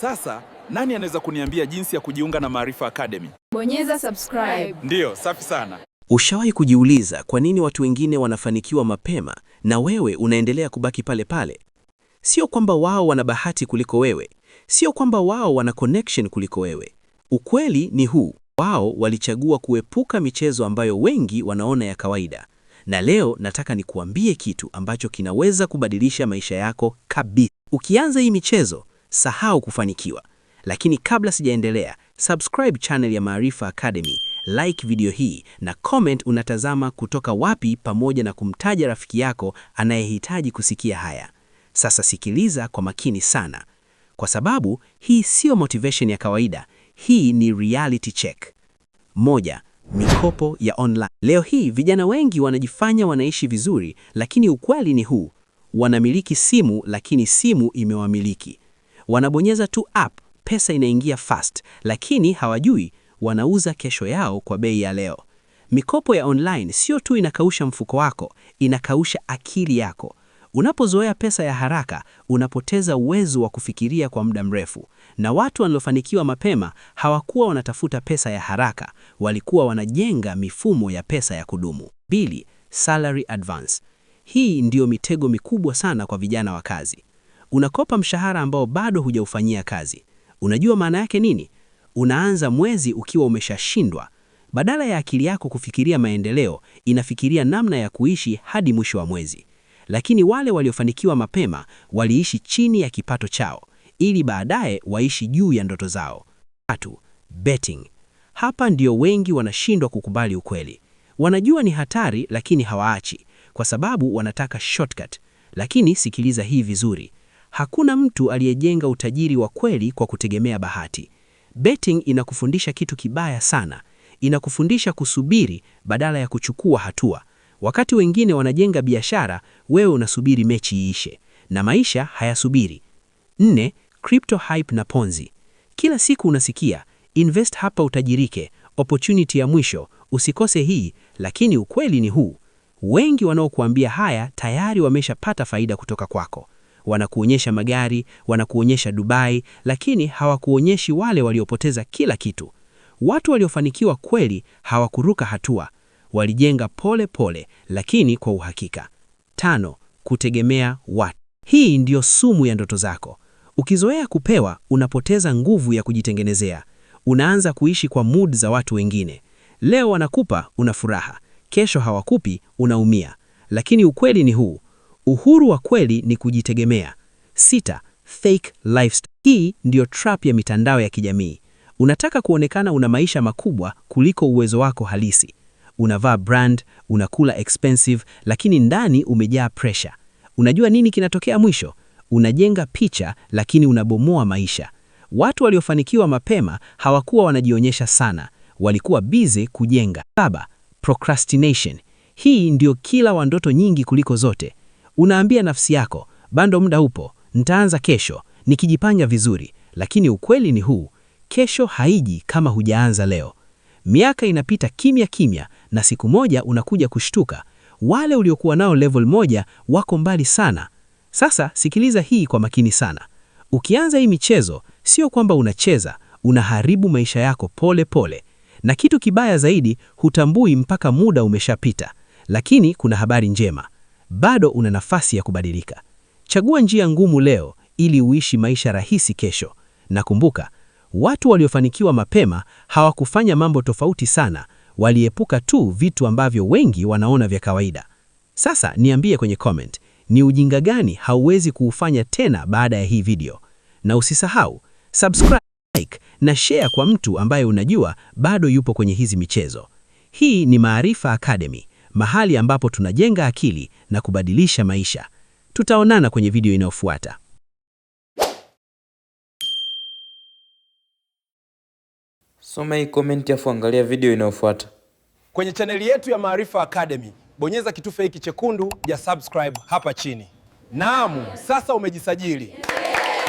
Sasa, nani anaweza kuniambia jinsi ya kujiunga na Maarifa Academy? Bonyeza subscribe. Ndiyo, safi sana. Ushawahi kujiuliza kwa nini watu wengine wanafanikiwa mapema na wewe unaendelea kubaki pale pale? Sio kwamba wao wana bahati kuliko wewe, sio kwamba wao wana connection kuliko wewe. Ukweli ni huu: wao walichagua kuepuka michezo ambayo wengi wanaona ya kawaida. Na leo nataka nikuambie kitu ambacho kinaweza kubadilisha maisha yako kabisa. Ukianza hii michezo, sahau kufanikiwa. Lakini kabla sijaendelea, subscribe channel ya Maarifa Academy, like video hii na comment unatazama kutoka wapi, pamoja na kumtaja rafiki yako anayehitaji kusikia haya. Sasa sikiliza kwa makini sana, kwa sababu hii sio motivation ya kawaida, hii ni reality check. Moja, mikopo ya online. Leo hii vijana wengi wanajifanya wanaishi vizuri, lakini ukweli ni huu: wanamiliki simu, lakini simu imewamiliki. Wanabonyeza tu app, pesa inaingia fast, lakini hawajui wanauza kesho yao kwa bei ya leo. Mikopo ya online sio tu inakausha mfuko wako, inakausha akili yako. Unapozoea pesa ya haraka, unapoteza uwezo wa kufikiria kwa muda mrefu. Na watu waliofanikiwa mapema hawakuwa wanatafuta pesa ya haraka, walikuwa wanajenga mifumo ya pesa ya kudumu. 2, salary advance. Hii ndiyo mitego mikubwa sana kwa vijana wa kazi. Unakopa mshahara ambao bado hujaufanyia kazi. Unajua maana yake nini? Unaanza mwezi ukiwa umeshashindwa. Badala ya akili yako kufikiria maendeleo, inafikiria namna ya kuishi hadi mwisho wa mwezi. Lakini wale waliofanikiwa mapema waliishi chini ya kipato chao, ili baadaye waishi juu ya ndoto zao. 3, betting. Hapa ndio wengi wanashindwa kukubali ukweli. Wanajua ni hatari, lakini hawaachi, kwa sababu wanataka shortcut. Lakini sikiliza hii vizuri: hakuna mtu aliyejenga utajiri wa kweli kwa kutegemea bahati. Betting inakufundisha kitu kibaya sana. Inakufundisha kusubiri badala ya kuchukua hatua. Wakati wengine wanajenga biashara, wewe unasubiri mechi iishe, na maisha hayasubiri. 4, crypto hype na ponzi. Kila siku unasikia invest hapa utajirike, opportunity ya mwisho, usikose hii. Lakini ukweli ni huu: wengi wanaokuambia haya tayari wameshapata faida kutoka kwako. Wanakuonyesha magari, wanakuonyesha Dubai, lakini hawakuonyeshi wale waliopoteza kila kitu. Watu waliofanikiwa kweli hawakuruka hatua, walijenga pole pole, lakini kwa uhakika. 5, kutegemea watu. Hii ndiyo sumu ya ndoto zako. Ukizoea kupewa, unapoteza nguvu ya kujitengenezea. Unaanza kuishi kwa mood za watu wengine. Leo wanakupa, una furaha; kesho hawakupi, unaumia. Lakini ukweli ni huu: uhuru wa kweli ni kujitegemea. 6, fake lifestyle. Hii ndiyo trap ya mitandao ya kijamii. Unataka kuonekana una maisha makubwa kuliko uwezo wako halisi. Unavaa brand, unakula expensive, lakini ndani umejaa pressure. Unajua nini kinatokea mwisho? Unajenga picha, lakini unabomoa maisha. Watu waliofanikiwa mapema hawakuwa wanajionyesha sana, walikuwa busy kujenga. 7, procrastination. Hii ndio kila wa ndoto nyingi kuliko zote. Unaambia nafsi yako, bado muda upo, nitaanza kesho, nikijipanga vizuri. Lakini ukweli ni huu: kesho haiji kama hujaanza leo. Miaka inapita kimya kimya, na siku moja unakuja kushtuka, wale uliokuwa nao level moja wako mbali sana. Sasa sikiliza hii kwa makini sana. Ukianza hii michezo, sio kwamba unacheza, unaharibu maisha yako pole pole. Na kitu kibaya zaidi, hutambui mpaka muda umeshapita. Lakini kuna habari njema: bado una nafasi ya kubadilika. Chagua njia ngumu leo ili uishi maisha rahisi kesho. Na kumbuka, watu waliofanikiwa mapema hawakufanya mambo tofauti sana, waliepuka tu vitu ambavyo wengi wanaona vya kawaida. Sasa niambie kwenye comment, ni ujinga gani hauwezi kuufanya tena baada ya hii video? Na usisahau subscribe, like na share kwa mtu ambaye unajua bado yupo kwenye hizi michezo. Hii ni Maarifa Academy, mahali ambapo tunajenga akili na kubadilisha maisha. Tutaonana kwenye video inayofuata. Soma hii comment afu angalia video inayofuata. Kwenye chaneli yetu ya Maarifa Academy, bonyeza kitufe hiki chekundu ya subscribe hapa chini. Naam, sasa umejisajili.